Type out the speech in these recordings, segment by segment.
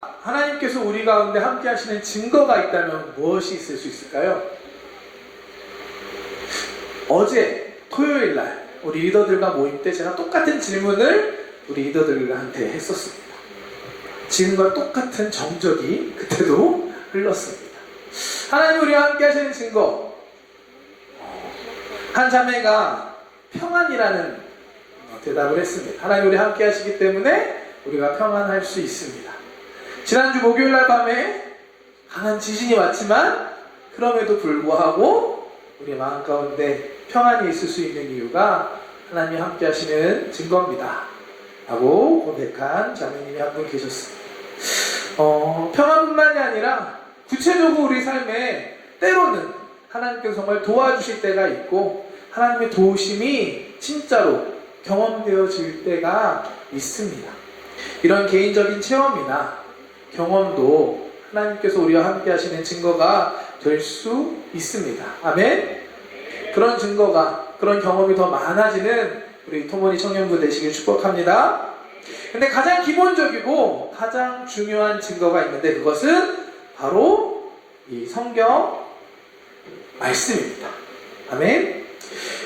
하나님께서 우리 가운데 함께 하시는 증거가 있다면 무엇이 있을 수 있을까요? 어제 토요일 날 우리 리더들과 모임 때 제가 똑같은 질문을 우리 리더들한테 했었습니다. 지금과 똑같은 정적이 그때도 흘렀습니다. 하나님 우리와 함께 하시는 증거, 한 자매가 평안이라는 대답을 했습니다. 하나님 우리와 함께 하시기 때문에 우리가 평안할 수 있습니다. 지난주 목요일날 밤에 강한 지진이 왔지만 그럼에도 불구하고 우리 마음 가운데 평안이 있을 수 있는 이유가 하나님이 함께 하시는 증거입니다 라고 고백한 자매님이 한 분 계셨습니다. 평안뿐만이 아니라 구체적으로 우리 삶에 때로는 하나님께서 정말 도와주실 때가 있고 하나님의 도우심이 진짜로 경험되어질 때가 있습니다. 이런 개인적인 체험이나 경험도 하나님께서 우리와 함께 하시는 증거가 될 수 있습니다. 아멘. 그런 증거가, 그런 경험이 더 많아지는 우리 토모니 청년부 되시길 축복합니다. 근데 가장 기본적이고 가장 중요한 증거가 있는데 그것은 바로 이 성경 말씀입니다. 아멘.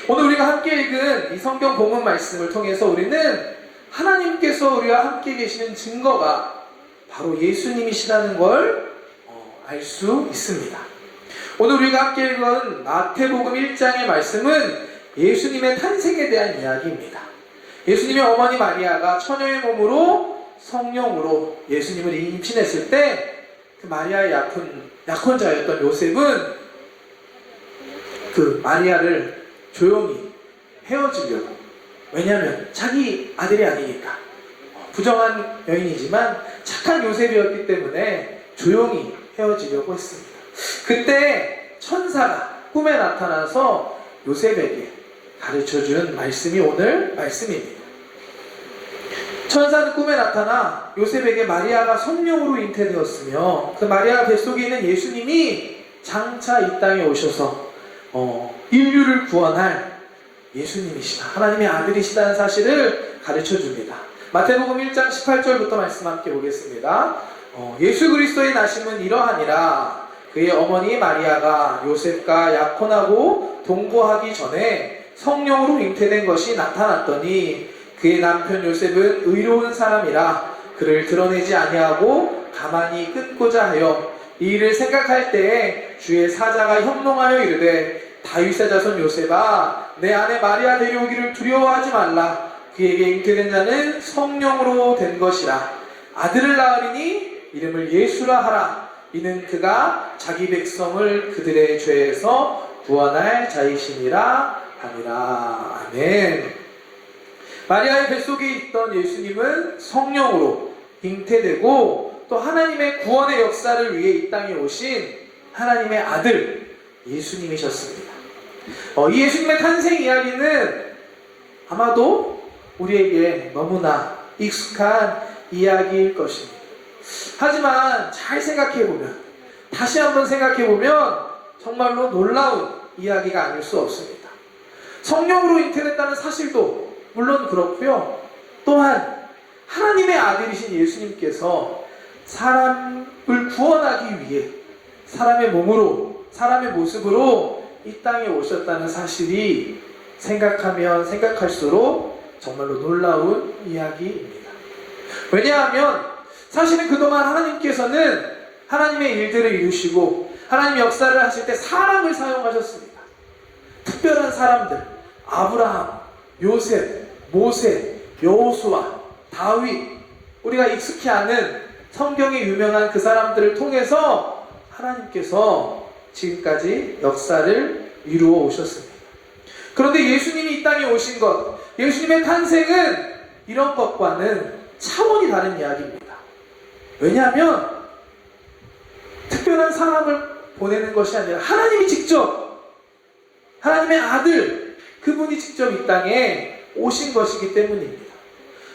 오늘 우리가 함께 읽은 이 성경 본문 말씀을 통해서 우리는 하나님께서 우리와 함께 계시는 증거가 바로 예수님이시라는 걸 알 수 있습니다. 오늘 우리가 함께 읽은 마태복음 1장의 말씀은 예수님의 탄생에 대한 이야기입니다. 예수님의 어머니 마리아가 처녀의 몸으로 성령으로 예수님을 임신했을 때 그 마리아의 약혼자였던 요셉은 그 마리아를 조용히 헤어지려고, 왜냐하면 자기 아들이 아니니까 부정한 여인이지만 착한 요셉이었기 때문에 조용히 헤어지려고 했습니다. 그때 천사가 꿈에 나타나서 요셉에게 가르쳐준 말씀이 오늘 말씀입니다. 천사는 꿈에 나타나 요셉에게 마리아가 성령으로 잉태되었으며 그 마리아 뱃속에 있는 예수님이 장차 이 땅에 오셔서 인류를 구원할 예수님이시다, 하나님의 아들이시다는 사실을 가르쳐줍니다. 마태복음 1장 18절부터 말씀 함께 보겠습니다. 예수 그리스도의 나심은 이러하니라. 그의 어머니 마리아가 요셉과 약혼하고 동거하기 전에 성령으로 잉태된 것이 나타났더니 그의 남편 요셉은 의로운 사람이라 그를 드러내지 아니하고 가만히 끊고자 하여 이 일을 생각할 때에 주의 사자가 현몽하여 이르되 다윗의 자손 요셉아 내 아내 마리아 데려오기를 두려워하지 말라. 그에게 잉태된 자는 성령으로 된 것이라. 아들을 낳으리니 이름을 예수라 하라. 이는 그가 자기 백성을 그들의 죄에서 구원할 자이시니라 하니라. 아멘. 마리아의 뱃속에 있던 예수님은 성령으로 잉태되고 또 하나님의 구원의 역사를 위해 이 땅에 오신 하나님의 아들 예수님이셨습니다. 이 예수님의 탄생 이야기는 아마도 우리에게 너무나 익숙한 이야기일 것입니다. 하지만 잘 생각해보면, 다시 한번 생각해보면 정말로 놀라운 이야기가 아닐 수 없습니다. 성령으로 잉태됐다는 사실도 물론 그렇고요. 또한 하나님의 아들이신 예수님께서 사람을 구원하기 위해 사람의 몸으로, 사람의 모습으로 이 땅에 오셨다는 사실이 생각하면 생각할수록 정말로 놀라운 이야기입니다. 왜냐하면 사실은 그동안 하나님께서는 하나님의 일들을 이루시고 하나님의 역사를 하실 때 사람을 사용하셨습니다. 특별한 사람들, 아브라함, 요셉, 모세, 여호수아, 다윗, 우리가 익숙히 아는 성경에 유명한 그 사람들을 통해서 하나님께서 지금까지 역사를 이루어 오셨습니다. 그런데 예수님이 이 땅에 오신 것, 예수님의 탄생은 이런 것과는 차원이 다른 이야기입니다. 왜냐하면 특별한 사람을 보내는 것이 아니라 하나님이 직접, 하나님의 아들, 그분이 직접 이 땅에 오신 것이기 때문입니다.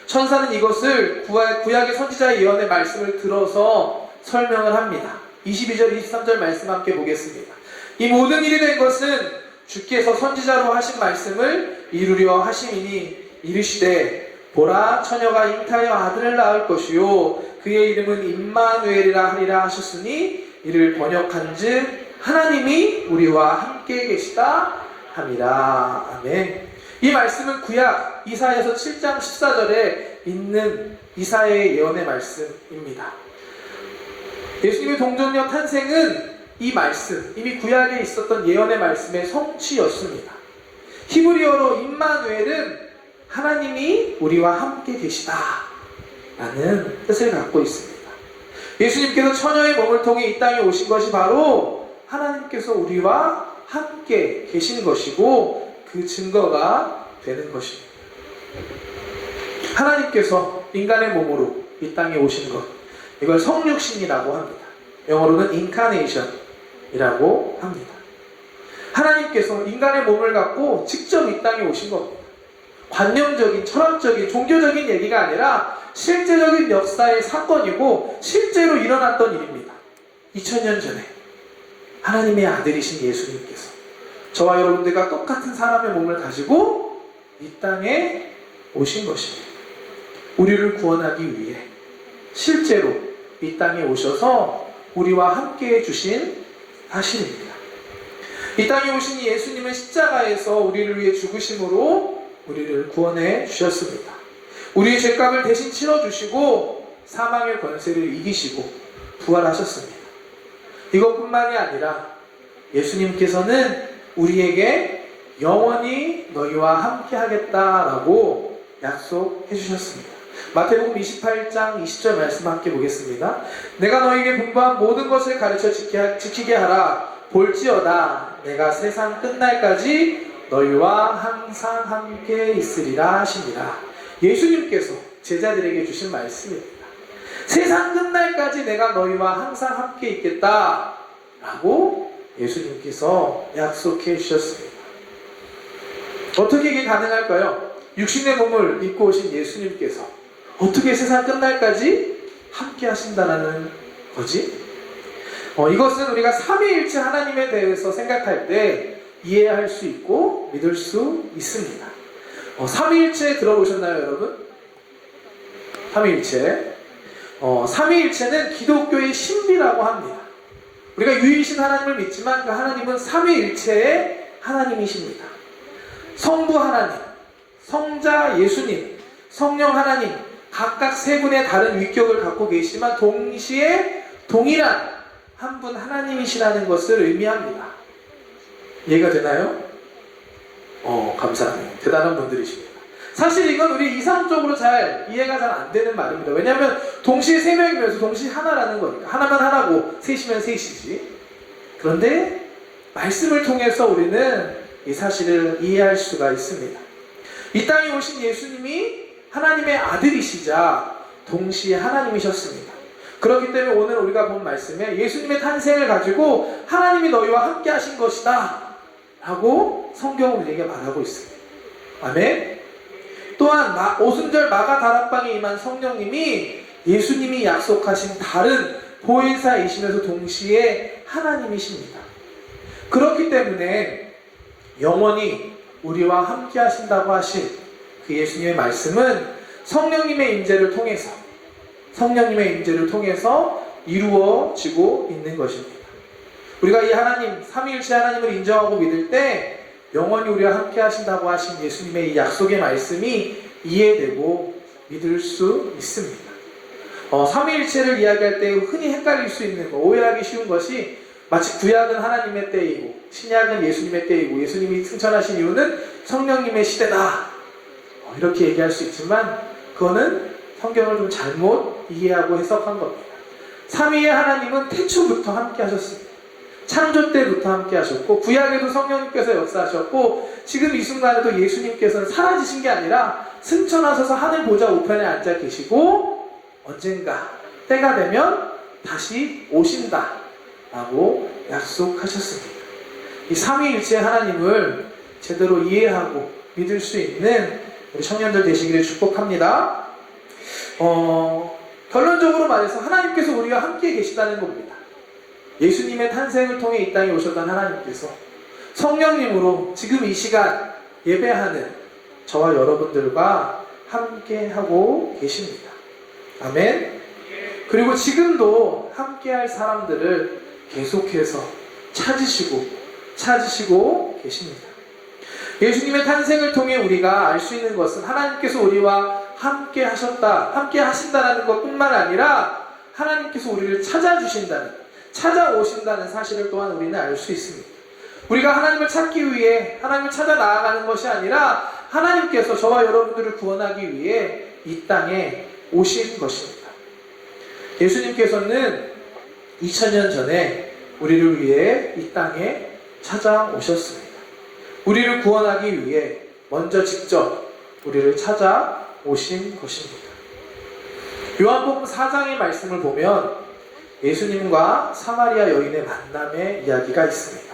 천사는 이것을 구약의 선지자의 예언의 말씀을 들어서 설명을 합니다. 22절, 23절 말씀 함께 보겠습니다. 이 모든 일이 된 것은 주께서 선지자로 하신 말씀을 이루려 하심이니 이르시되 보라, 처녀가 잉타하여 아들을 낳을 것이요 그의 이름은 임마누엘이라 하리라 하셨으니 이를 번역한즉 하나님이 우리와 함께 계시다 함이라. 아멘. 이 말씀은 구약 이사야서 7장 14절에 있는 이사야의 예언의 말씀입니다. 예수님의 동정녀 탄생은 이 말씀, 이미 구약에 있었던 예언의 말씀의 성취였습니다. 히브리어로 임마누엘은 하나님이 우리와 함께 계시다 라는 뜻을 갖고 있습니다. 예수님께서 처녀의 몸을 통해 이 땅에 오신 것이 바로 하나님께서 우리와 함께 계신 것이고 그 증거가 되는 것입니다. 하나님께서 인간의 몸으로 이 땅에 오신 것, 이걸 성육신이라고 합니다. 영어로는 incarnation이라고 합니다. 하나님께서 인간의 몸을 갖고 직접 이 땅에 오신 겁니다. 관념적인, 철학적인, 종교적인 얘기가 아니라 실제적인 역사의 사건이고 실제로 일어났던 일입니다. 2000년 전에 하나님의 아들이신 예수님께서 저와 여러분들과 똑같은 사람의 몸을 가지고 이 땅에 오신 것입니다. 우리를 구원하기 위해 실제로 이 땅에 오셔서 우리와 함께 해주신 사실입니다. 이 땅에 오신 예수님은 십자가에서 우리를 위해 죽으심으로 우리를 구원해 주셨습니다. 우리의 죄값을 대신 치러주시고 사망의 권세를 이기시고 부활하셨습니다. 이것뿐만이 아니라 예수님께서는 우리에게 영원히 너희와 함께 하겠다라고 약속해 주셨습니다. 마태복음 28장 20절 말씀 함께 보겠습니다. 내가 너희에게 분부한 모든 것을 가르쳐 지키게 하라. 볼지어다 내가 세상 끝날까지 너희와 항상 함께 있으리라 하십니다. 예수님께서 제자들에게 주신 말씀입니다. 세상 끝날까지 내가 너희와 항상 함께 있겠다 라고 예수님께서 약속해 주셨습니다. 어떻게 이게 가능할까요? 육신의 몸을 입고 오신 예수님께서 어떻게 세상 끝날까지 함께 하신다는 거지? 이것은 우리가 삼위일체 하나님에 대해서 생각할 때 이해할 수 있고 믿을 수 있습니다. 삼위일체 들어보셨나요, 여러분? 삼위일체. 삼위일체는 기독교의 신비라고 합니다. 우리가 유일신 하나님을 믿지만 그 하나님은 삼위일체의 하나님이십니다. 성부 하나님, 성자 예수님, 성령 하나님 각각 세 분의 다른 위격을 갖고 계시지만 동시에 동일한 한 분 하나님이시라는 것을 의미합니다. 이해가 되나요? 감사합니다. 대단한 분들이십니다. 사실 이건 우리 이상적으로 잘 이해가 잘 안 되는 말입니다. 왜냐하면 동시에 세 명이면서 동시에 하나라는 거니까. 하나면 하나고 셋이면 셋이지. 그런데 말씀을 통해서 우리는 이 사실을 이해할 수가 있습니다. 이 땅에 오신 예수님이 하나님의 아들이시자 동시에 하나님이셨습니다. 그렇기 때문에 오늘 우리가 본 말씀에 예수님의 탄생을 가지고 하나님이 너희와 함께 하신 것이다 라고 성경은 우리에게 말하고 있습니다. 아멘. 또한 오순절 마가 다락방에 임한 성령님이 예수님이 약속하신 다른 보혜사이시면서 동시에 하나님이십니다. 그렇기 때문에 영원히 우리와 함께 하신다고 하신 그 예수님의 말씀은 성령님의 임재를 통해서 이루어지고 있는 것입니다. 우리가 이 하나님, 삼위일체 하나님을 인정하고 믿을 때 영원히 우리와 함께 하신다고 하신 예수님의 이 약속의 말씀이 이해되고 믿을 수 있습니다. 삼위일체를 이야기할 때 흔히 헷갈릴 수 있는 거, 오해하기 쉬운 것이 마치 구약은 하나님의 때이고 신약은 예수님의 때이고 예수님이 승천하신 이유는 성령님의 시대다 이렇게 얘기할 수 있지만 그거는 성경을 좀 잘못 이해하고 해석한 겁니다. 삼위의 하나님은 태초부터 함께 하셨습니다. 창조 때부터 함께 하셨고 구약에도 성령님께서 역사하셨고 지금 이 순간에도 예수님께서는 사라지신 게 아니라 승천하셔서 하늘 보좌 우편에 앉아 계시고 언젠가 때가 되면 다시 오신다 라고 약속하셨습니다. 이 삼위일체 하나님을 제대로 이해하고 믿을 수 있는 우리 청년들 되시기를 축복합니다. 결론적으로 말해서 하나님께서 우리와 함께 계시다는 겁니다. 예수님의 탄생을 통해 이 땅에 오셨던 하나님께서 성령님으로 지금 이 시간 예배하는 저와 여러분들과 함께하고 계십니다. 아멘. 그리고 지금도 함께할 사람들을 계속해서 찾으시고 계십니다. 예수님의 탄생을 통해 우리가 알 수 있는 것은 하나님께서 우리와 함께 하신다는 것뿐만 아니라 하나님께서 우리를 찾아오신다는 사실을 또한 우리는 알 수 있습니다. 우리가 하나님을 찾기 위해 하나님을 찾아 나아가는 것이 아니라 하나님께서 저와 여러분들을 구원하기 위해 이 땅에 오신 것입니다. 예수님께서는 2000년 전에 우리를 위해 이 땅에 찾아오셨습니다. 우리를 구원하기 위해 먼저 직접 우리를 찾아오신 것입니다. 요한복음 4장의 말씀을 보면 예수님과 사마리아 여인의 만남의 이야기가 있습니다.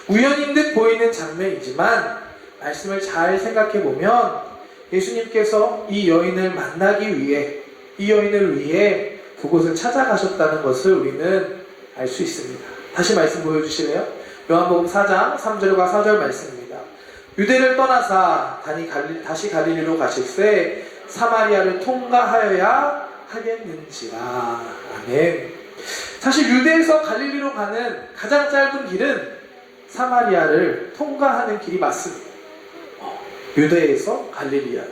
우연인 듯 보이는 장면이지만 말씀을 잘 생각해 보면 예수님께서 이 여인을 만나기 위해, 이 여인을 위해 그곳을 찾아가셨다는 것을 우리는 알 수 있습니다. 다시 말씀 보여주실래요? 요한복음 4장 3절과 4절 말씀입니다. 유대를 떠나사 다시 갈릴리로 가실새 사마리아를 통과하여야 하겠는지라. 아멘. 사실 유대에서 갈릴리로 가는 가장 짧은 길은 사마리아를 통과하는 길이 맞습니다. 유대에서 갈릴리아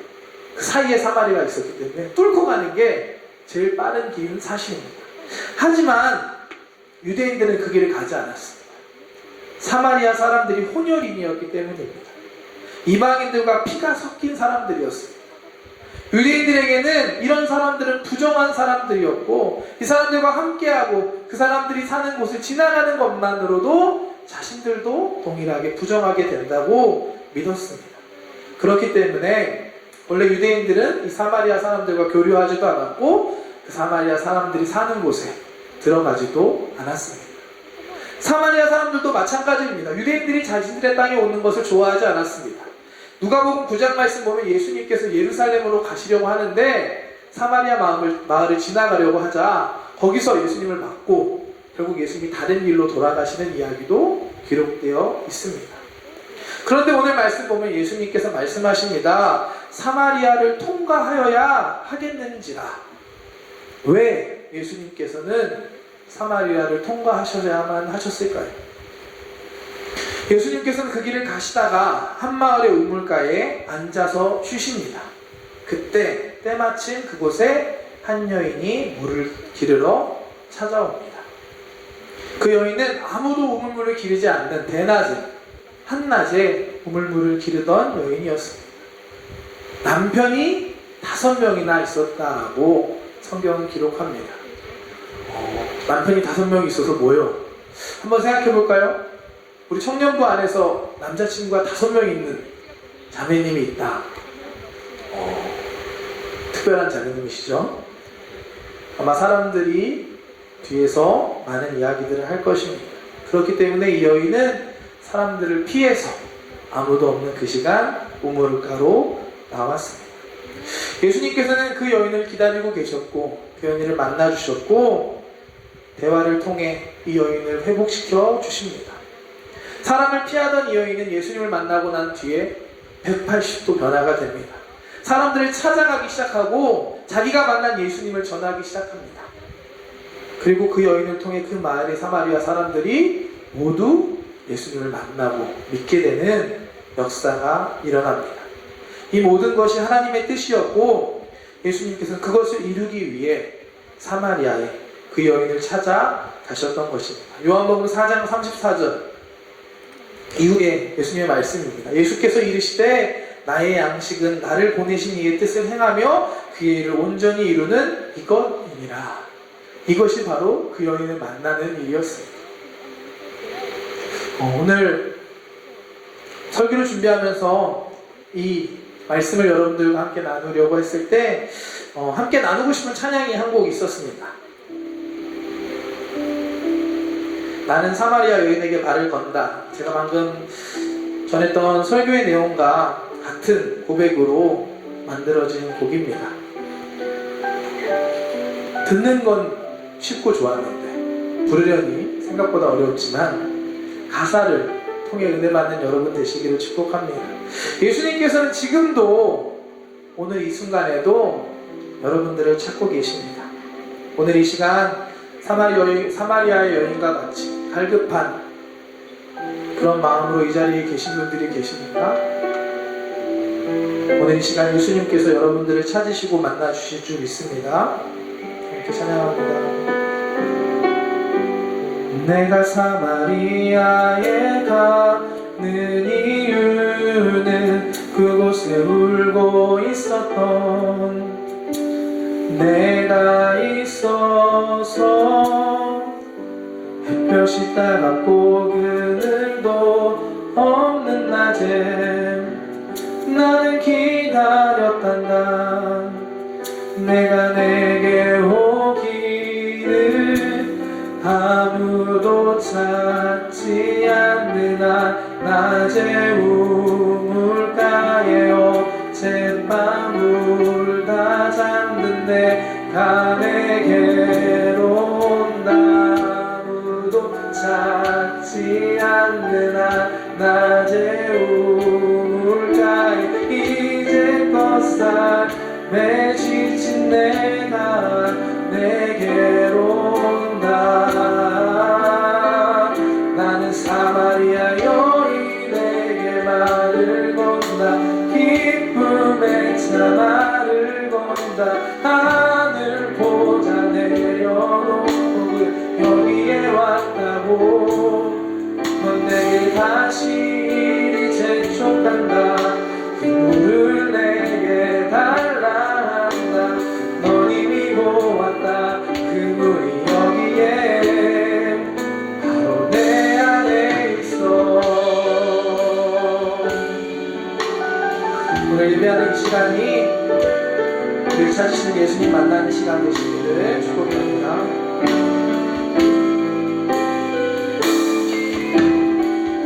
그 사이에 사마리아가 있었기 때문에 뚫고 가는 게 제일 빠른 길은 사실입니다. 하지만 유대인들은 그 길을 가지 않았습니다. 사마리아 사람들이 혼혈인이었기 때문입니다. 이방인들과 피가 섞인 사람들이었습니다. 유대인들에게는 이런 사람들은 부정한 사람들이었고, 이 사람들과 함께하고 그 사람들이 사는 곳을 지나가는 것만으로도 자신들도 동일하게 부정하게 된다고 믿었습니다. 그렇기 때문에 원래 유대인들은 이 사마리아 사람들과 교류하지도 않았고 그 사마리아 사람들이 사는 곳에 들어가지도 않았습니다. 사마리아 사람들도 마찬가지입니다. 유대인들이 자신들의 땅에 오는 것을 좋아하지 않았습니다. 누가복음 9장 말씀 보면 예수님께서 예루살렘으로 가시려고 하는데 사마리아 마을을 지나가려고 하자 거기서 예수님을 맞고 결국 예수님이 다른 길로 돌아가시는 이야기도 기록되어 있습니다. 그런데 오늘 말씀 보면 예수님께서 말씀하십니다. 사마리아를 통과하여야 하겠는지라. 왜 예수님께서는 사마리아를 통과하셔야만 하셨을까요? 예수님께서는 그 길을 가시다가 한 마을의 우물가에 앉아서 쉬십니다. 그때 때마침 그곳에 한 여인이 물을 기르러 찾아옵니다. 그 여인은 아무도 우물물을 기르지 않는 한낮에 우물물을 기르던 여인이었습니다. 남편이 5명이나 있었다고 성경은 기록합니다. 남편이 5명이 있어서 뭐요? 한번 생각해 볼까요? 우리 청년부 안에서 남자친구가 5명 있는 자매님이 있다. 특별한 자매님이시죠? 아마 사람들이 뒤에서 많은 이야기들을 할 것입니다. 그렇기 때문에 이 여인은 사람들을 피해서 아무도 없는 그 시간 우물가로 나왔습니다. 예수님께서는 그 여인을 기다리고 계셨고 그 여인을 만나주셨고 대화를 통해 이 여인을 회복시켜 주십니다. 사람을 피하던 이 여인은 예수님을 만나고 난 뒤에 180도 변화가 됩니다. 사람들을 찾아가기 시작하고 자기가 만난 예수님을 전하기 시작합니다. 그리고 그 여인을 통해 그 마을의 사마리아 사람들이 모두 예수님을 만나고 믿게 되는 역사가 일어납니다. 이 모든 것이 하나님의 뜻이었고 예수님께서는 그것을 이루기 위해 사마리아에 그 여인을 찾아가셨던 것입니다. 요한복음 4장 34절 이후에 예수님의 말씀입니다. 예수께서 이르시되 나의 양식은 나를 보내신 이의 뜻을 행하며 그의 일을 온전히 이루는 이것이니라. 이것이 바로 그 여인을 만나는 일이었습니다. 오늘 설교를 준비하면서 이 말씀을 여러분들과 함께 나누려고 했을 때 함께 나누고 싶은 찬양이 한 곡 있었습니다. 나는 사마리아 여인에게 발을 건다. 제가 방금 전했던 설교의 내용과 같은 고백으로 만들어진 곡입니다. 듣는 건 쉽고 좋았는데 부르려니 생각보다 어려웠지만 가사를 통해 은혜 받는 여러분 되시기를 축복합니다. 예수님께서는 지금도 오늘 이 순간에도 여러분들을 찾고 계십니다. 오늘 이 시간 사마리아의 여인과 같이 갈급한 그런 마음으로 이 자리에 계신 분들이 계십니까? 오늘 이 시간 예수님께서 여러분들을 찾으시고 만나주실 줄 믿습니다. 이렇게 찬양합니다. 내가 사마리아에 가는 이유는 그곳에 울고 있었던 내가 있어서 햇볕이 따갑고 그늘도 없는 낮에 나는 기다렸단다. 내가 내게 오기를 아무도 찾지 않는 낮에 우물가에 어젯밤 울다 잠든 내가 내게로 온다. 아무도 찾지 않는 낮에 우물가에 이제껏 삶에 지친 내가 내게로 온다. 나는 사마리아 여인에게 말을 건다. 기쁨의 차 말을 건다. 하늘 보자 내려놓고 여기에 왔다고. 넌 내게 다시 이리 재촉한다. 그 물을 내게 달라 한다. 넌 이미 보았다. 그 물이 여기에 바로 내 안에 있어. 오늘 예배하는 이 시간이 우리를 찾으시는 예수님 만나는 시간 되시기를 축복합니다.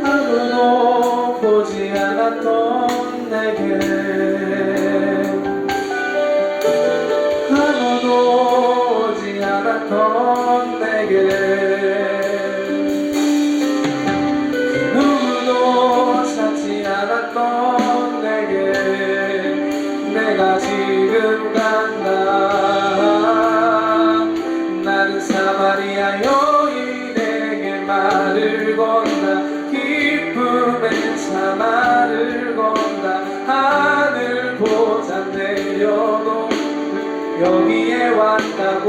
아무도 보지 않았던 내게 아무도 오지 않았던 내게 누구도 찾지 않았던 내게 내가 지금 간다. 나는 사마리아 여인에게 말을 건다. 기쁨의 차 말을 건다. 하늘 보자 내려놓고 여기에 왔다고.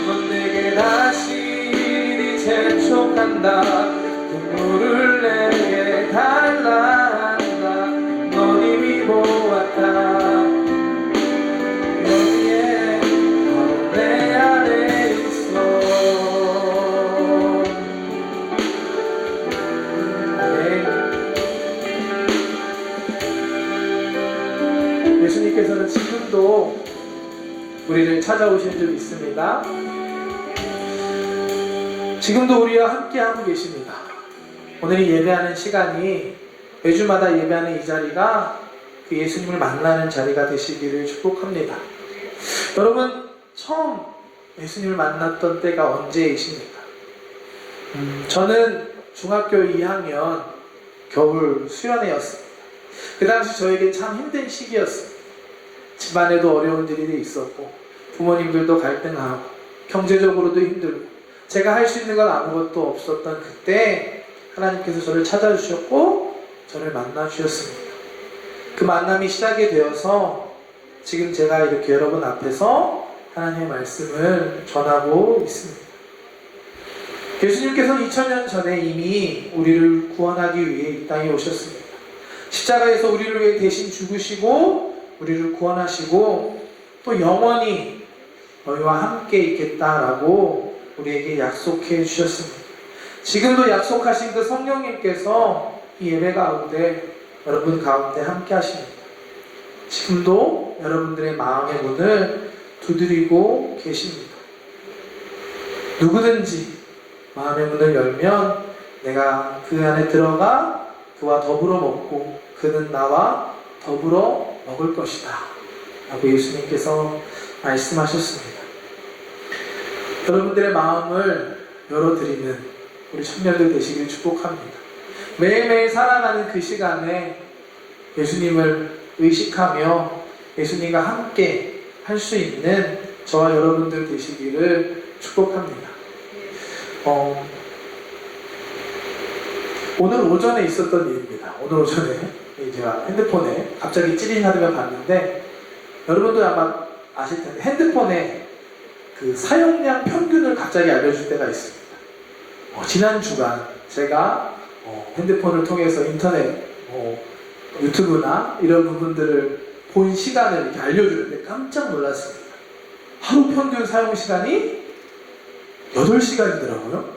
넌 내게 다시 이리 재촉한다. 그 물을 내게 달라 한다. 넌 이미 보았다. 여기에 바로 내 안에 있어. 예수님께서는 지금도 우리를 찾아오신 줄 믿습니다. 지금도 우리와 함께하고 계십니다. 오늘 이 예배하는 시간이 매주마다 예배하는 이 자리가 그 예수님을 만나는 자리가 되시기를 축복합니다. 여러분, 처음 예수님을 만났던 때가 언제이십니까? 저는 중학교 2학년 겨울 수련회였습니다. 그 당시 저에게 참 힘든 시기였습니다. 집안에도 어려운 일이 있었고 부모님들도 갈등하고 경제적으로도 힘들고 제가 할 수 있는 건 아무것도 없었던 그때 하나님께서 저를 찾아주셨고 저를 만나주셨습니다. 그 만남이 시작이 되어서 지금 제가 이렇게 여러분 앞에서 하나님의 말씀을 전하고 있습니다. 예수님께서는 2000년 전에 이미 우리를 구원하기 위해 이 땅에 오셨습니다. 십자가에서 우리를 위해 대신 죽으시고 우리를 구원하시고 또 영원히 너희와 함께 있겠다라고 우리에게 약속해 주셨습니다. 지금도 약속하신 그 성령님께서 이 예배 가운데 여러분 가운데 함께 하십니다. 지금도 여러분들의 마음의 문을 두드리고 계십니다. 누구든지 마음의 문을 열면 내가 그 안에 들어가 그와 더불어 먹고 그는 나와 더불어 먹을 것이다 라고 예수님께서 말씀하셨습니다. 여러분들의 마음을 열어드리는 우리 청년들 되시길 축복합니다. 매일매일 살아가는 그 시간에 예수님을 의식하며 예수님과 함께 할 수 있는 저와 여러분들 되시기를 축복합니다. 오늘 오전에 있었던 일입니다. 오늘 오전에 제가 핸드폰에 갑자기 찌릿하며 봤는데, 여러분들 아마 아실 텐데 핸드폰에 그 사용량 평균을 갑자기 알려줄 때가 있습니다. 지난 주간 제가 핸드폰을 통해서 인터넷, 유튜브나 이런 부분들을 본 시간을 이렇게 알려주는데 깜짝 놀랐습니다. 하루 평균 사용 시간이 8시간이더라고요.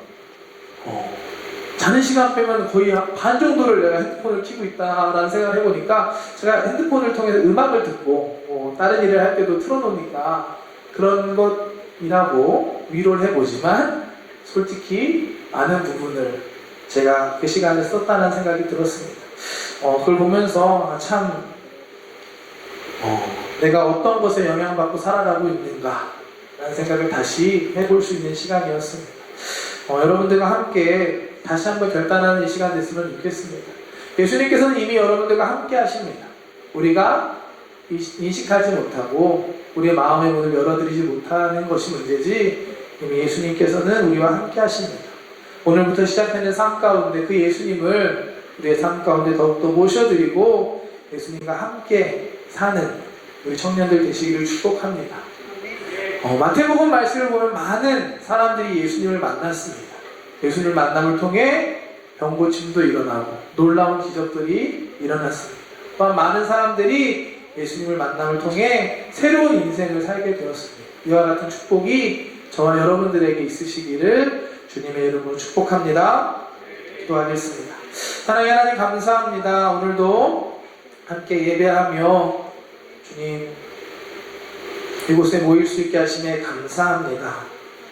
자는 시간 빼면 거의 반 정도를 내가 핸드폰을 켜고 있다라는 생각을 해보니까, 제가 핸드폰을 통해서 음악을 듣고 다른 일을 할 때도 틀어놓으니까 그런 것이라고 위로를 해보지만, 솔직히 많은 부분을 제가 그 시간을 썼다는 생각이 들었습니다. 그걸 보면서 참 내가 어떤 것에 영향받고 살아가고 있는가 라는 생각을 다시 해볼 수 있는 시간이었습니다. 여러분들과 함께 다시 한번 결단하는 이 시간 됐으면 좋겠습니다. 예수님께서는 이미 여러분들과 함께 하십니다. 우리가 인식하지 못하고 우리의 마음의 문을 열어드리지 못하는 것이 문제지, 이미 예수님께서는 우리와 함께 하십니다. 오늘부터 시작하는 삶 가운데 그 예수님을 우리의 삶 가운데 더욱더 모셔드리고 예수님과 함께 사는 우리 청년들 되시기를 축복합니다. 마태복음 말씀을 보면 많은 사람들이 예수님을 만났습니다. 예수님을 만남을 통해 병고침도 일어나고 놀라운 기적들이 일어났습니다. 또한 많은 사람들이 예수님을 만남을 통해 새로운 인생을 살게 되었습니다. 이와 같은 축복이 저와 여러분들에게 있으시기를 주님의 이름으로 축복합니다. 기도하겠습니다. 하나님 감사합니다. 오늘도 함께 예배하며 주님 이곳에 모일 수 있게 하심에 감사합니다.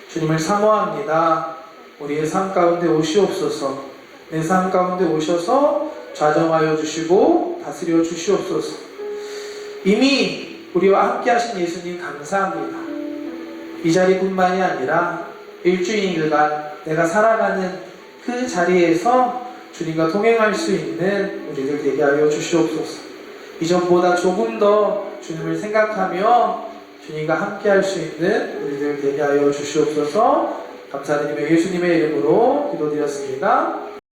주님을 사모합니다. 우리의 삶 가운데 오시옵소서. 내 삶 가운데 오셔서 좌정하여 주시고 다스려 주시옵소서. 이미 우리와 함께 하신 예수님 감사합니다. 이 자리뿐만이 아니라 일주일간 내가 살아가는 그 자리에서 주님과 동행할 수 있는 우리들 되게 하여 주시옵소서. 이전보다 조금 더 주님을 생각하며 주님과 함께 할 수 있는 우리들 되게 하여 주시옵소서. 감사드리며 예수님의 이름으로 기도드렸습니다.